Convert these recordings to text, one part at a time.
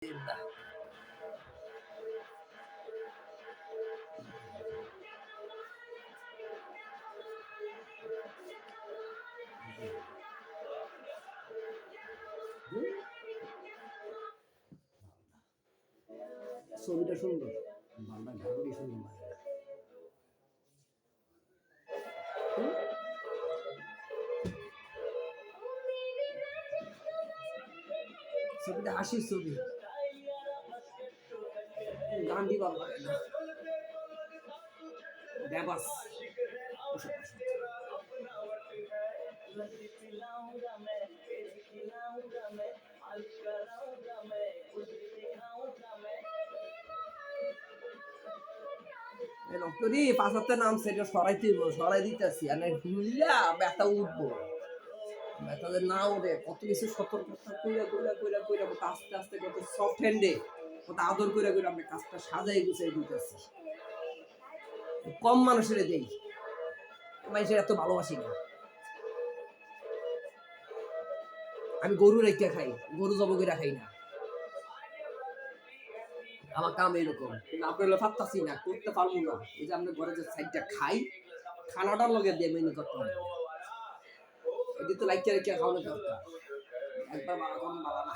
ছবিটা সুন্দর, বাংলা ঘাগরি সুন্দর লাগে। ছবিটা হাসির ছবি, গান দিবার পারে না। দেবাস ডক্টরি পাঁচাত্তর নাম সেটা সরাই দিতেছি আর ভুললা ব্যথা উঠবো, ব্যথাদের না ওঠে কত কিছু সতর্কতা কইরা কইরা কইরা কইরা আস্তে আস্তে কত সফট হ্যান্ডে কত আদর কইরা কইরা আমরা কাজটা সাজাই গুছাই দিতেছি। কম মানুষের দেই, মানুষের এত ভালোবাসি না। আমি গরু রেখে খাই, গরু জব করে খাই না, আমার কাম এরকম। কিন্তু আপনার পারতাছি না, করতে পারবো না। এই যে আমরা ঘরে যে সাইডটা খাই, খানাটার লগে দিয়ে মেনু করতে হয়, এটি তো লাইকে রেখে খাওয়ানো দরকার। একবার বাবা কম বাবা না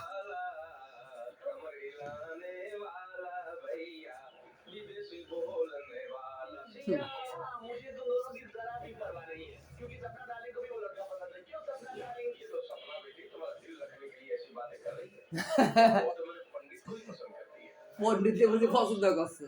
পন্ডিতে বুঝি পছন্দ করছে।